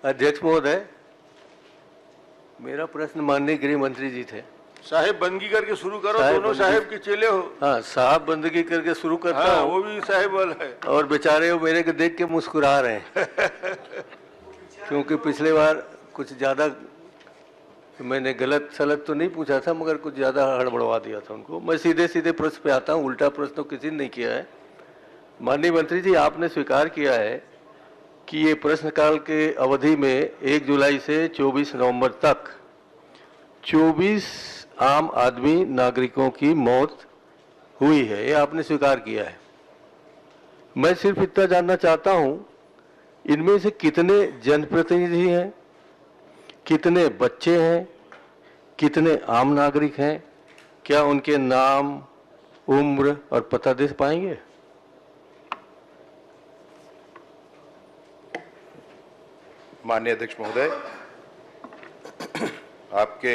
अध्यक्ष महोदय, मेरा प्रश्न माननीय गृह मंत्री जी थे। साहेब बंदगी करके शुरू करो, दोनों साहेब के चेले हो। हाँ, साहब बंदगी करके शुरू करता हाँ, हूँ। वो भी साहेब वाला है। और बेचारे वो मेरे को देख के मुस्कुरा रहे हैं क्योंकि पिछले बार कुछ ज़्यादा मैंने गलत सलत तो नहीं पूछा था, मगर कुछ ज़्यादा हड़बड़वा दिया था उनको। मैं सीधे सीधे प्रश्न पे आता हूँ, उल्टा प्रश्न तो किसी ने नहीं किया है। माननीय मंत्री जी, आपने स्वीकार किया है कि ये प्रश्नकाल के अवधि में 1 जुलाई से 24 नवंबर तक 24 आम आदमी नागरिकों की मौत हुई है, ये आपने स्वीकार किया है। मैं सिर्फ इतना जानना चाहता हूं, इनमें से कितने जनप्रतिनिधि हैं, कितने बच्चे हैं, कितने आम नागरिक हैं? क्या उनके नाम, उम्र और पता दे पाएंगे? माननीय अध्यक्ष महोदय, आपके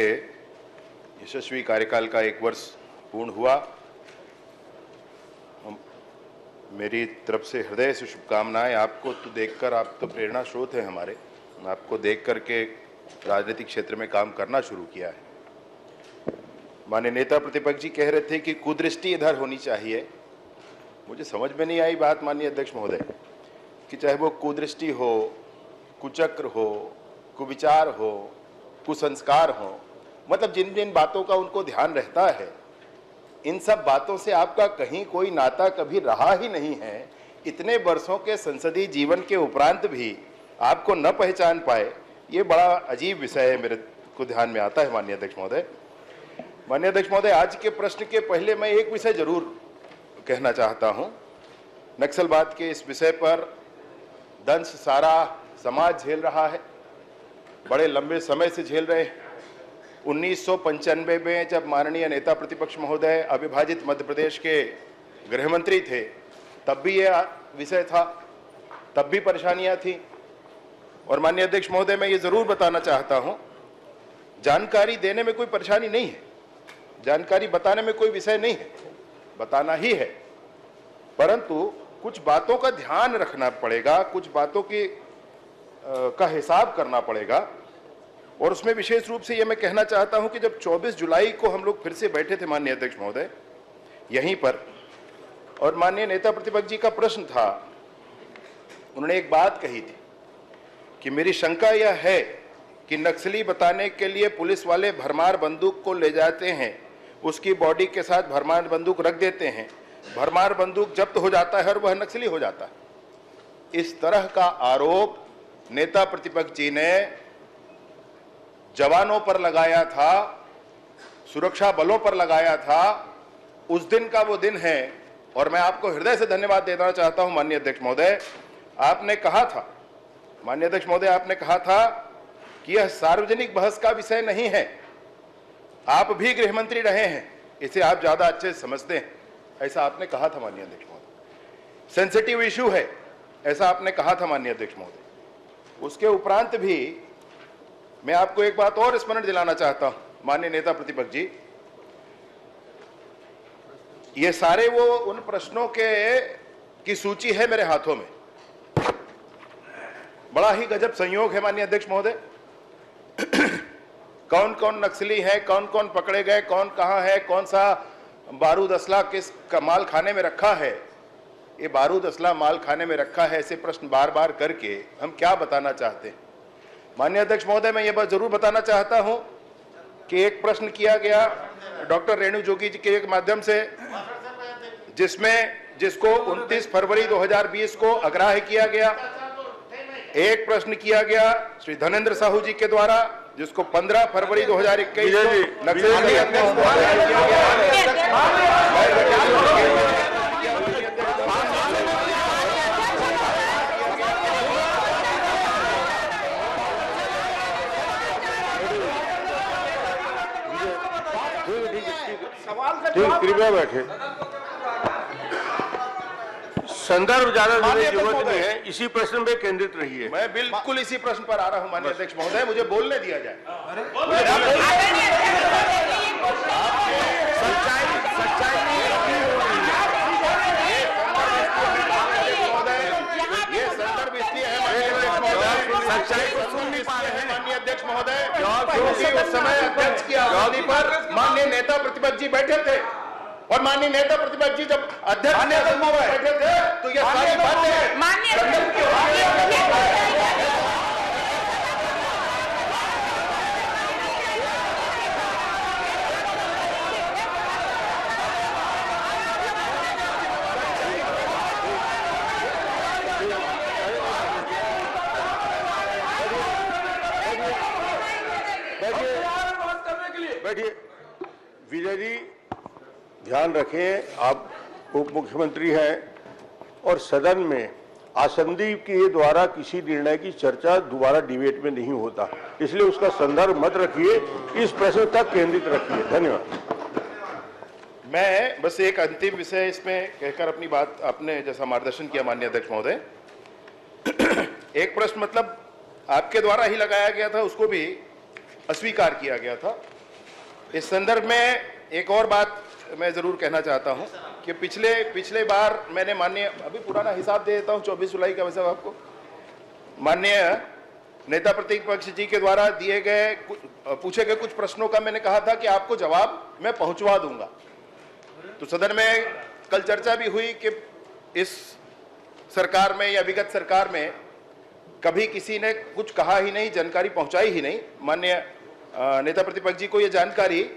यशस्वी कार्यकाल का 1 वर्ष पूर्ण हुआ। मेरी तरफ से हृदय से शुभकामनाएं। आपको तो देखकर, आप तो प्रेरणा स्रोत हैं हमारे, आपको देख करके राजनीतिक क्षेत्र में काम करना शुरू किया है। माननीय नेता प्रतिपक्ष जी कह रहे थे कि कुदृष्टि इधर होनी चाहिए। मुझे समझ में नहीं आई बात माननीय अध्यक्ष महोदय, कि चाहे वो कुदृष्टि हो, कुचक्र हो, कुविचार हो, कुसंस्कार हो, मतलब जिन जिन बातों का उनको ध्यान रहता है, इन सब बातों से आपका कहीं कोई नाता कभी रहा ही नहीं है। इतने वर्षों के संसदीय जीवन के उपरांत भी आपको न पहचान पाए, ये बड़ा अजीब विषय है, मेरे को ध्यान में आता है। माननीय अध्यक्ष महोदय, आज के प्रश्न के पहले मैं एक विषय जरूर कहना चाहता हूँ। नक्सलवाद के इस विषय पर दंश सारा समाज झेल रहा है, बड़े लंबे समय से झेल रहे हैं। 1995 में जब माननीय नेता प्रतिपक्ष महोदय अविभाजित मध्य प्रदेश के गृह मंत्री थे, तब भी ये विषय था, तब भी परेशानियां थी। और माननीय अध्यक्ष महोदय, मैं ये जरूर बताना चाहता हूं, जानकारी देने में कोई परेशानी नहीं है, जानकारी बताने में कोई विषय नहीं है, बताना ही है, परंतु कुछ बातों का ध्यान रखना पड़ेगा, कुछ बातों की का हिसाब करना पड़ेगा। और उसमें विशेष रूप से ये मैं कहना चाहता हूं कि जब 24 जुलाई को हम लोग फिर से बैठे थे माननीय अध्यक्ष महोदय यहीं पर, और माननीय नेता प्रतिपक्ष जी का प्रश्न था, उन्होंने एक बात कही थी कि मेरी शंका यह है कि नक्सली बताने के लिए पुलिस वाले भरमार बंदूक को ले जाते हैं, उसकी बॉडी के साथ भरमार बंदूक रख देते हैं, भरमार बंदूक जब्त हो जाता है और वह नक्सली हो जाता है। इस तरह का आरोप नेता प्रतिपक्ष जी ने जवानों पर लगाया था, सुरक्षा बलों पर लगाया था। उस दिन का वो दिन है, और मैं आपको हृदय से धन्यवाद देना चाहता हूं माननीय अध्यक्ष महोदय। आपने कहा था, माननीय अध्यक्ष महोदय, आपने कहा था कि यह सार्वजनिक बहस का विषय नहीं है। आप भी गृह मंत्री रहे हैं, इसे आप ज्यादा अच्छे से समझते हैं, ऐसा आपने कहा था माननीय अध्यक्ष महोदय। सेंसिटिव इशू है, ऐसा आपने कहा था माननीय अध्यक्ष महोदय। उसके उपरांत भी मैं आपको एक बात और स्मरण दिलाना चाहता हूं माननीय नेता प्रतिपक्ष जी, ये सारे वो उन प्रश्नों की सूची है मेरे हाथों में। बड़ा ही गजब संयोग है माननीय अध्यक्ष महोदय, कौन कौन नक्सली है, कौन कौन पकड़े गए, कौन कहां है, कौन सा बारूद असला किस माल खाने में रखा है, ये बारूद असला माल खाने में रखा है, ऐसे प्रश्न बार बार करके हम क्या बताना चाहते हैं। माननीय अध्यक्ष महोदय, मैं ये बात जरूर बताना चाहता हूं कि एक प्रश्न किया गया डॉक्टर रेणु जोगी जी के माध्यम से, जिसको 29 फरवरी 2020 को अग्राह्य किया गया। एक प्रश्न किया गया श्री धनेंद्र साहू जी के द्वारा, जिसको 15 फरवरी 2021 को नक्सली अध्यक्ष को अग्राह्य किया गया। कृपया बैठे। संदर्भ ज्यादा देने की जरूरत नहीं है, इसी प्रश्न पे केंद्रित रहिए। मैं बिल्कुल इसी प्रश्न पर आ रहा हूं माननीय अध्यक्ष महोदय, मुझे बोलने दिया जाए। ये संदर्भ इसलिए है माननीय अध्यक्ष महोदय, सच्चाई को क्योंकि उस समय अध्यक्ष की आवाज़ पर माननीय नेता प्रतिपक्ष जी बैठे थे और माननीय नेता प्रतिपक्ष जी जब अध्यक्ष बैठे थे तो ये सारी बैठिए। विजय जी, ध्यान रखें, आप उप मुख्यमंत्री हैं और सदन में आसंदी के द्वारा किसी निर्णय की चर्चा दोबारा डिबेट में नहीं होता, इसलिए उसका संदर्भ मत रखिए, इस प्रश्न तक केंद्रित रखिए। धन्यवाद। मैं बस एक अंतिम विषय इसमें कहकर अपनी बात, आपने जैसा मार्गदर्शन किया माननीय अध्यक्ष महोदय, एक प्रश्न मतलब आपके द्वारा ही लगाया गया था, उसको भी अस्वीकार किया गया था। इस संदर्भ में एक और बात मैं जरूर कहना चाहता हूं कि पिछले बार मैंने माननीय, अभी पुराना हिसाब दे देता हूं 24 जुलाई का, वैसे आपको माननीय नेता प्रतिपक्ष जी के द्वारा दिए गए पूछे गए कुछ प्रश्नों का मैंने कहा था कि आपको जवाब मैं पहुंचवा दूंगा। तो सदन में कल चर्चा भी हुई कि इस सरकार में या विगत सरकार में कभी किसी ने कुछ कहा ही नहीं, जानकारी पहुंचाई ही नहीं। माननीय नेता प्रतिपक्ष जी को ये जानकारी,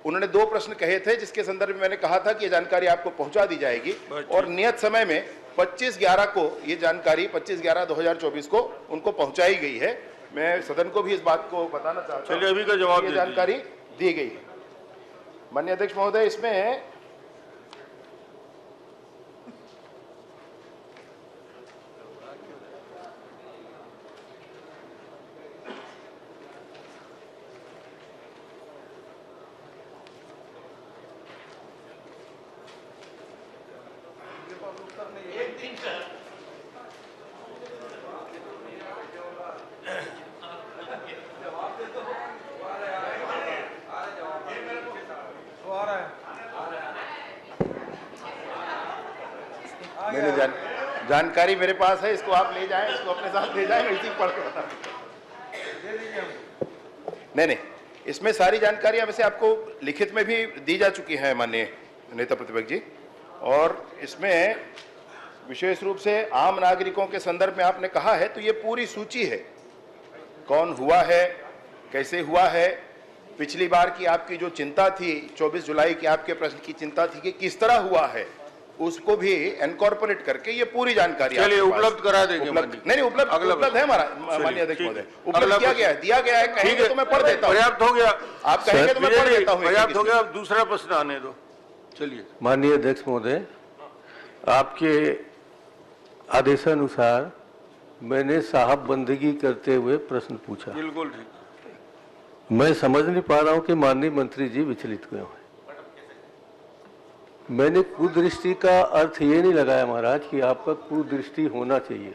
उन्होंने 2 प्रश्न कहे थे जिसके संदर्भ में मैंने कहा था कि ये जानकारी आपको पहुंचा दी जाएगी और नियत समय में 25/11 को ये जानकारी 25/11/2024 को उनको पहुंचाई गई है। मैं सदन को भी इस बात को बताना चाहता हूं। चलिए, अभी का जवाब ये जानकारी दी गई है। माननीय अध्यक्ष महोदय, इसमें मैंने जानकारी मेरे पास है, इसको आप ले जाएं, इसको अपने साथ ले जाएं, इसी पढ़ के बता नहीं, इसमें सारी जानकारियां वैसे आपको लिखित में भी दी जा चुकी है माननीय नेता प्रतिपक्ष जी। और इसमें विशेष रूप से आम नागरिकों के संदर्भ में आपने कहा है, तो ये पूरी सूची है, कौन हुआ है, कैसे हुआ है। पिछली बार की आपकी जो चिंता थी, 24 जुलाई की आपके प्रश्न की चिंता थी कि किस तरह हुआ है, उसको भी इनकॉर्पोरेट करके ये पूरी जानकारी चलिए उपलब्ध करा देंगे। नहीं, उपलब्ध है हमारा माननीय अध्यक्ष महोदय, उपलब्ध किया गया है, दिया गया है। कहेंगे तो मैं पढ़ देता हूं। पर्याप्त हो गया, आप कहेंगे तो मैं पढ़ देता हूं। पर्याप्त हो गया, अब दूसरा प्रश्न आने दो। चलिए। माननीय अध्यक्ष महोदय, आपके आदेशानुसार मैंने साहब बंदगी करते हुए प्रश्न पूछा। बिल्कुल ठीक। मैं समझ नहीं पा रहा हूं कि माननीय मंत्री जी विचलित क्यों हैं। मैंने कुदृष्टि का अर्थ ये नहीं लगाया महाराज कि आपका कुदृष्टि होना चाहिए,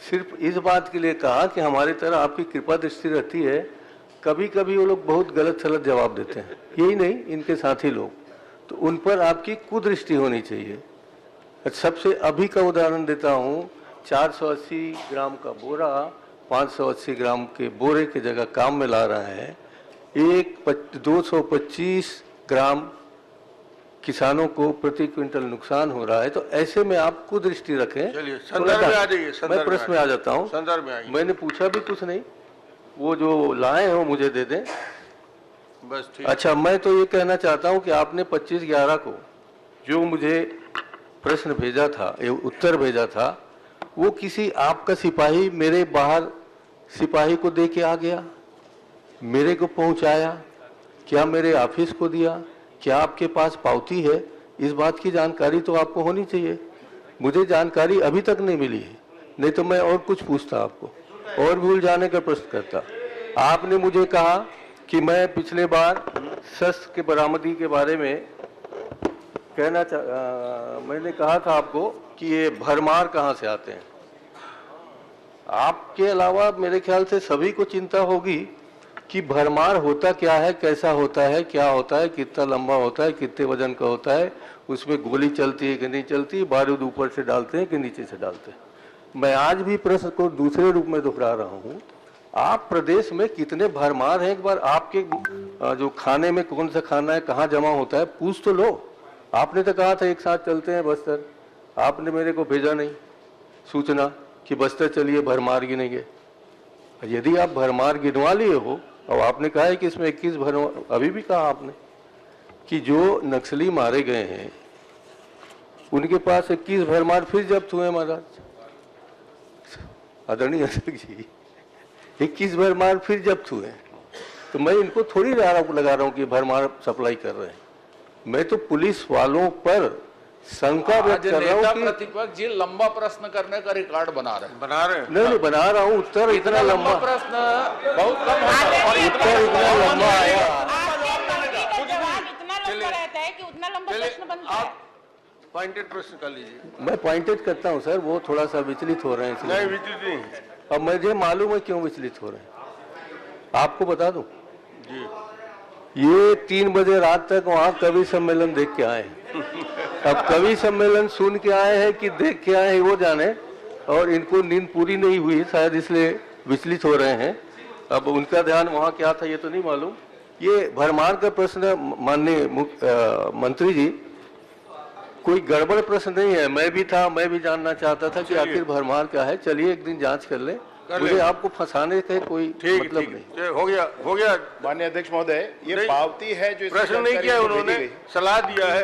सिर्फ इस बात के लिए कहा कि हमारी तरह आपकी कृपा दृष्टि रहती है। कभी कभी वो लोग बहुत गलत सलत जवाब देते हैं, यही नहीं इनके साथी लोग, तो उन पर आपकी कुदृष्टि होनी चाहिए। सबसे अभी का उदाहरण देता हूँ, 480 ग्राम का बोरा 580 ग्राम के बोरे की जगह काम में ला रहा है। 225 ग्राम किसानों को प्रति क्विंटल नुकसान हो रहा है। तो ऐसे में आप कुदृष्टि रखें। चलिए, संदर्भ में आ जाइए। मैं प्रश्न में आ जाता हूँ। संदर्भ में आइए। मैंने पूछा भी कुछ नहीं, वो जो लाए हैं वो मुझे दे दें बस। ठीक। अच्छा, मैं तो ये कहना चाहता हूँ कि आपने 25/11 को जो मुझे प्रश्न भेजा था, उत्तर भेजा था, वो किसी आपका सिपाही मेरे बाहर सिपाही को दे के आ गया, मेरे को पहुंचाया, क्या मेरे ऑफिस को दिया, क्या आपके पास पावती है? इस बात की जानकारी तो आपको होनी चाहिए। मुझे जानकारी अभी तक नहीं मिली है, नहीं तो मैं और कुछ पूछता आपको और भूल जाने का प्रश्न करता। आपने मुझे कहा कि मैं पिछले बार शस्त्र के बरामदी के बारे में मैंने कहा था आपको कि ये भरमार कहाँ से आते हैं। आपके अलावा मेरे ख्याल से सभी को चिंता होगी कि भरमार होता क्या है, कैसा होता है, क्या होता है, कितना लंबा होता है, कितने वजन का होता है, उसमें गोली चलती है कि नहीं चलती, बारूद ऊपर से डालते हैं कि नीचे से डालते हैं। मैं आज भी प्रश्न को दूसरे रूप में दोहरा रहा हूँ आप प्रदेश में कितने भरमार हैं, एक बार आपके जो खाने में कौन सा खाना है, कहाँ जमा होता है, पूछ तो लो। आपने तो कहा था एक साथ चलते हैं बस्तर, आपने मेरे को भेजा नहीं सूचना कि बस्तर चलिए भरमार गिनेंगे। यदि आप भरमार गिनवा लिए हो और आपने कहा है कि इसमें 21 भरमार, अभी भी कहा आपने कि जो नक्सली मारे गए हैं उनके पास 21 भरमार फिर जब्त हुए महाराज, आदरणीय अध्यक्ष जी, 21 भरमार फिर जब्त हुए। तो मैं इनको थोड़ी लगा रहा हूँ कि भरमार सप्लाई कर रहे हैं, मैं तो पुलिस वालों पर शंका व्यक्त कर रहा हूँ कि प्रतिपक्ष जी लंबा प्रश्न करने का रिकॉर्ड बना रहे हैं। नहीं बना रहा हूँ, उत्तर इतना लंबा प्रश्न बहुत कम और उत्तर इतना लंबा आया। इतना लंबा रहता है कि उतना लंबा प्रश्न बनता है। पॉइंटेड प्रश्न कर लीजिए। मैं पॉइंटेड करता हूँ सर, वो थोड़ा सा विचलित हो रहे हैं इसलिए। नहीं विचलित नहीं। अब मुझे मालूम है क्यों विचलित हो रहे हैं, आपको बता दूं जी। ये 3 बजे रात तक वहाँ कवि सम्मेलन देख के आए हैं। अब कवि सम्मेलन सुन के आए हैं कि देख के आए हैं वो जाने, और इनको नींद पूरी नहीं हुई शायद इसलिए विचलित हो रहे हैं। अब उनका ध्यान वहाँ क्या था ये तो नहीं मालूम। ये भरमार का प्रश्न माननीय मंत्री जी, कोई गड़बड़ प्रश्न नहीं है, मैं भी था, मैं भी जानना चाहता था कि आखिर भरमार क्या है। चलिए एक दिन जांच कर ले, मुझे आपको फंसाने का कोई मतलब नहीं। हो गया। माननीय अध्यक्ष महोदय, ये पावती है जो प्रश्न नहीं किया उन्होंने, सलाह दिया है।